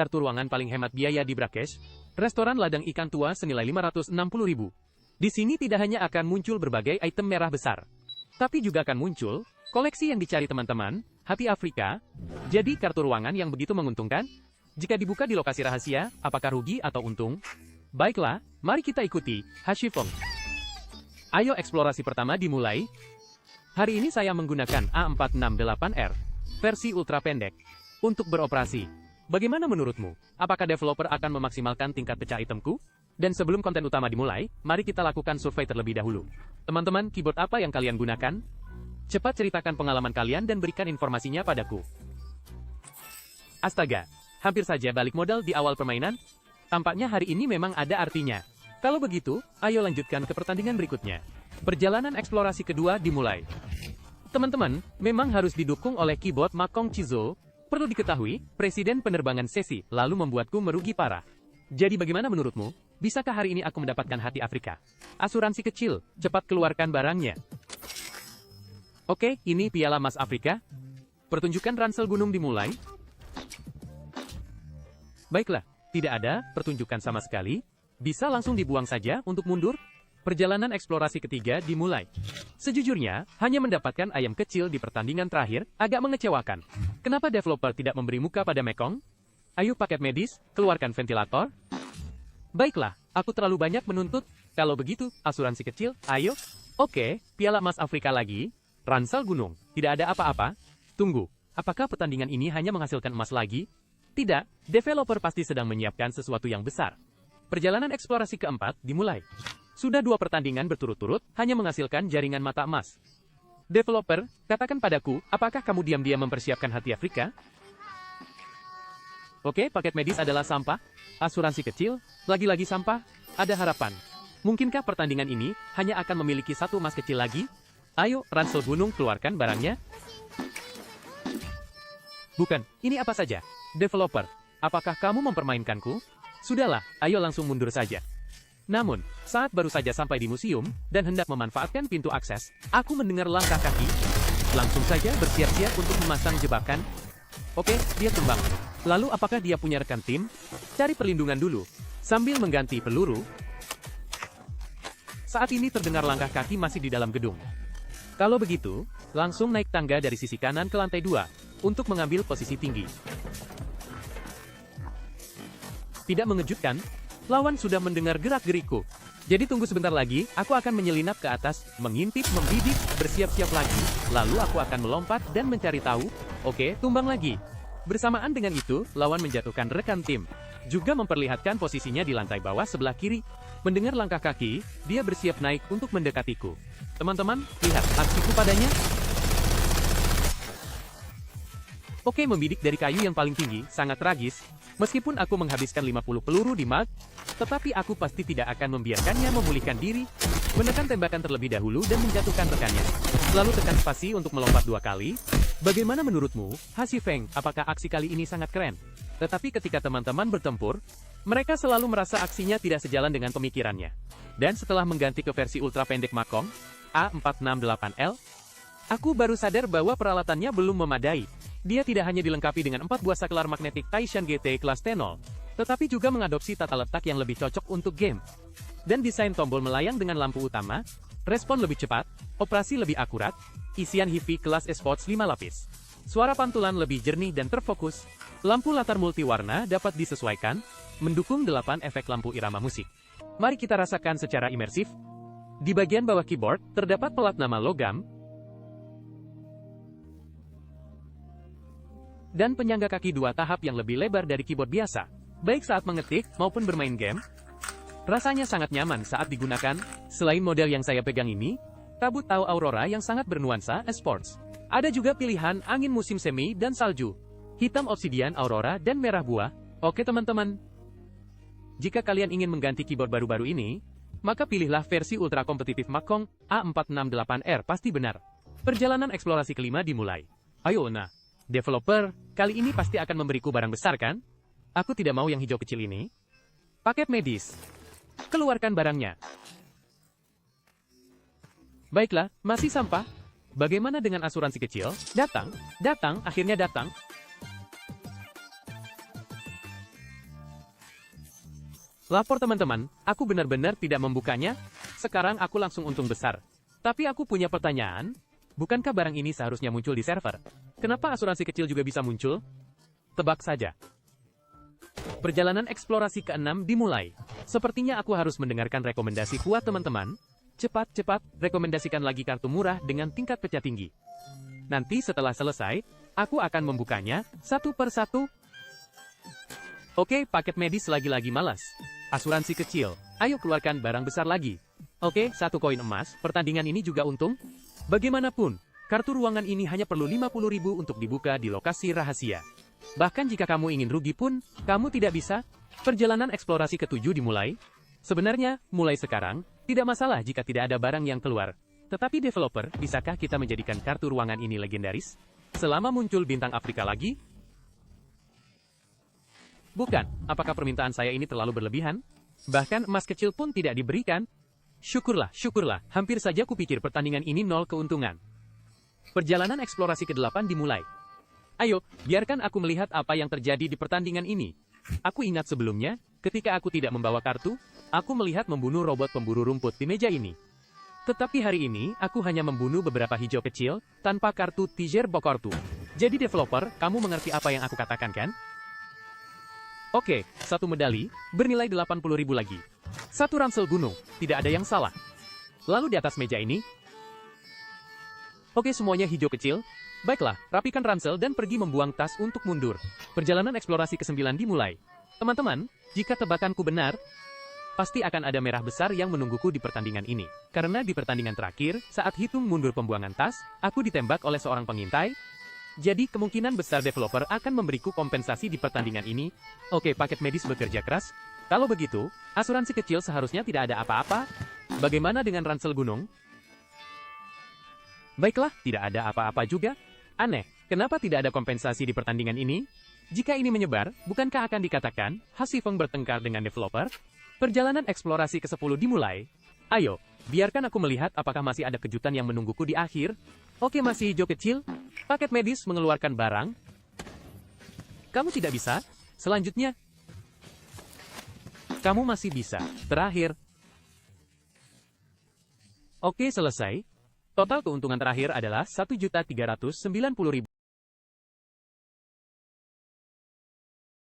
kartu ruangan paling hemat biaya di Brakesh, restoran ladang ikan tua senilai 560.000. Di sini tidak hanya akan muncul berbagai item merah besar, tapi juga akan muncul koleksi yang dicari teman-teman, Hati Afrika. Jadi kartu ruangan yang begitu menguntungkan? Jika dibuka di lokasi rahasia, apakah rugi atau untung? Baiklah, mari kita ikuti Hashifeng. Ayo eksplorasi pertama dimulai. Hari ini saya menggunakan A468R, versi ultra pendek, untuk beroperasi. Bagaimana menurutmu? Apakah developer akan memaksimalkan tingkat pecah itemku? Dan sebelum konten utama dimulai, mari kita lakukan survei terlebih dahulu. Teman-teman, keyboard apa yang kalian gunakan? Cepat ceritakan pengalaman kalian dan berikan informasinya padaku. Astaga, hampir saja balik modal di awal permainan. Tampaknya hari ini memang ada artinya. Kalau begitu, ayo lanjutkan ke pertandingan berikutnya. Perjalanan eksplorasi kedua dimulai. Teman-teman, memang harus didukung oleh keyboard Makong Chizo. Perlu diketahui, Presiden penerbangan sesi lalu membuatku merugi parah. Jadi bagaimana menurutmu? Bisakah hari ini aku mendapatkan Hati Afrika? Asuransi kecil, cepat keluarkan barangnya. Oke, ini piala Mas Afrika. Pertunjukan ransel gunung dimulai. Baiklah, tidak ada pertunjukan sama sekali. Bisa langsung dibuang saja untuk mundur. Perjalanan eksplorasi ketiga dimulai. Sejujurnya, hanya mendapatkan ayam kecil di pertandingan terakhir agak mengecewakan. Kenapa developer tidak memberi muka pada Mekong? Ayo paket medis, keluarkan ventilator. Baiklah, aku terlalu banyak menuntut. Kalau begitu, asuransi kecil, ayo. Oke, piala Mas Afrika lagi. Ransel gunung, tidak ada apa-apa. Tunggu, apakah pertandingan ini hanya menghasilkan emas lagi? Tidak, developer pasti sedang menyiapkan sesuatu yang besar. Perjalanan eksplorasi keempat dimulai. Sudah 2 pertandingan berturut-turut, hanya menghasilkan jaringan mata emas. Developer, katakan padaku, apakah kamu diam-diam mempersiapkan Hati Afrika? Oke, paket medis adalah sampah. Asuransi kecil, lagi-lagi sampah. Ada harapan. Mungkinkah pertandingan ini hanya akan memiliki 1 emas kecil lagi? Ayo, ransel gunung, keluarkan barangnya. Bukan, ini apa saja? Developer, apakah kamu mempermainkanku? Sudahlah, ayo langsung mundur saja. Namun, saat baru saja sampai di museum, dan hendak memanfaatkan pintu akses, aku mendengar langkah kaki. Langsung saja bersiap-siap untuk memasang jebakan. Oke, dia tumbang. Lalu apakah dia punya rekan tim? Cari perlindungan dulu. Sambil mengganti peluru. Saat ini terdengar langkah kaki masih di dalam gedung. Kalau begitu, langsung naik tangga dari sisi kanan ke lantai 2, untuk mengambil posisi tinggi. Tidak mengejutkan, lawan sudah mendengar gerak-gerikku. Jadi tunggu sebentar lagi, aku akan menyelinap ke atas, mengintip, membidik, bersiap-siap lagi, lalu aku akan melompat dan mencari tahu. Oke, tumbang lagi. Bersamaan dengan itu, lawan menjatuhkan rekan tim. Juga memperlihatkan posisinya di lantai bawah sebelah kiri. Mendengar langkah kaki, dia bersiap naik untuk mendekatiku. Teman-teman, lihat aksiku padanya. Oke, membidik dari kayu yang paling tinggi, sangat tragis. Meskipun aku menghabiskan 50 peluru di mag, tetapi aku pasti tidak akan membiarkannya memulihkan diri. Menekan tembakan terlebih dahulu dan menjatuhkan rekannya. Lalu tekan spasi untuk melompat 2 kali. Bagaimana menurutmu, Hashifeng, apakah aksi kali ini sangat keren? Tetapi ketika teman-teman bertempur, mereka selalu merasa aksinya tidak sejalan dengan pemikirannya. Dan setelah mengganti ke versi ultra pendek Makong, A468L, aku baru sadar bahwa peralatannya belum memadai. Dia tidak hanya dilengkapi dengan 4 buah saklar magnetik Taishan GT kelas T0, tetapi juga mengadopsi tata letak yang lebih cocok untuk game. Dan desain tombol melayang dengan lampu utama, respon lebih cepat, operasi lebih akurat, isian HiFi kelas esports 5 lapis. Suara pantulan lebih jernih dan terfokus, lampu latar multiwarna dapat disesuaikan, mendukung 8 efek lampu irama musik. Mari kita rasakan secara imersif. Di bagian bawah keyboard, terdapat pelat nama logam, dan penyangga kaki 2 tahap yang lebih lebar dari keyboard biasa, baik saat mengetik maupun bermain game. Rasanya sangat nyaman saat digunakan. Selain model yang saya pegang ini, kabut tahu Aurora yang sangat bernuansa esports. Ada juga pilihan angin musim semi dan salju, hitam obsidian Aurora dan merah buah. Oke teman-teman, jika kalian ingin mengganti keyboard baru-baru ini, maka pilihlah versi ultra kompetitif Makong A468R pasti benar. Perjalanan eksplorasi kelima dimulai. Ayo nah, developer, kali ini pasti akan memberiku barang besar kan? Aku tidak mau yang hijau kecil ini. Paket medis. Keluarkan barangnya. Baiklah, masih sampah. Bagaimana dengan asuransi kecil? Datang, akhirnya datang. Lapor teman-teman, aku benar-benar tidak membukanya. Sekarang aku langsung untung besar. Tapi aku punya pertanyaan. Bukankah barang ini seharusnya muncul di server? Kenapa asuransi kecil juga bisa muncul? Tebak saja. Perjalanan eksplorasi ke-6 dimulai. Sepertinya aku harus mendengarkan rekomendasi kuat teman-teman. Cepat-cepat, rekomendasikan lagi kartu murah dengan tingkat pecah tinggi. Nanti setelah selesai, aku akan membukanya satu per satu. Oke, paket medis lagi-lagi malas. Asuransi kecil, ayo keluarkan barang besar lagi. Oke, 1 koin emas, pertandingan ini juga untung. Bagaimanapun, kartu ruangan ini hanya perlu 50.000 untuk dibuka di lokasi rahasia. Bahkan jika kamu ingin rugi pun, kamu tidak bisa. Perjalanan eksplorasi ke-7 dimulai. Sebenarnya, mulai sekarang, tidak masalah jika tidak ada barang yang keluar. Tetapi developer, bisakah kita menjadikan kartu ruangan ini legendaris? Selama muncul bintang Afrika lagi? Bukan, apakah permintaan saya ini terlalu berlebihan? Bahkan emas kecil pun tidak diberikan. Syukurlah, hampir saja kupikir pertandingan ini nol keuntungan. Perjalanan eksplorasi ke-8 dimulai. Ayo, biarkan aku melihat apa yang terjadi di pertandingan ini. Aku ingat sebelumnya, ketika aku tidak membawa kartu, aku melihat membunuh robot pemburu rumput di meja ini. Tetapi hari ini, aku hanya membunuh beberapa hijau kecil, tanpa kartu Tiger Bokortu. Jadi developer, kamu mengerti apa yang aku katakan kan? Oke, 1 medali, bernilai 80.000 lagi. 1 ransel gunung, tidak ada yang salah. Lalu di atas meja ini. Oke, semuanya hijau kecil. Baiklah, rapikan ransel dan pergi membuang tas untuk mundur. Perjalanan eksplorasi ke-9 dimulai. Teman-teman, jika tebakanku benar, pasti akan ada merah besar yang menungguku di pertandingan ini. Karena di pertandingan terakhir, saat hitung mundur pembuangan tas, aku ditembak oleh seorang pengintai. Jadi kemungkinan besar developer akan memberiku kompensasi di pertandingan ini. Oke, paket medis bekerja keras. Kalau begitu, asuransi kecil seharusnya tidak ada apa-apa. Bagaimana dengan ransel gunung? Baiklah, tidak ada apa-apa juga. Aneh, kenapa tidak ada kompensasi di pertandingan ini? Jika ini menyebar, bukankah akan dikatakan Hasifeng bertengkar dengan developer? Perjalanan eksplorasi ke-10 dimulai. Ayo, biarkan aku melihat apakah masih ada kejutan yang menungguku di akhir. Oke, masih hijau kecil. Paket medis mengeluarkan barang. Kamu tidak bisa. Selanjutnya, kamu masih bisa. Terakhir. Oke, selesai. Total keuntungan terakhir adalah 1.390.000.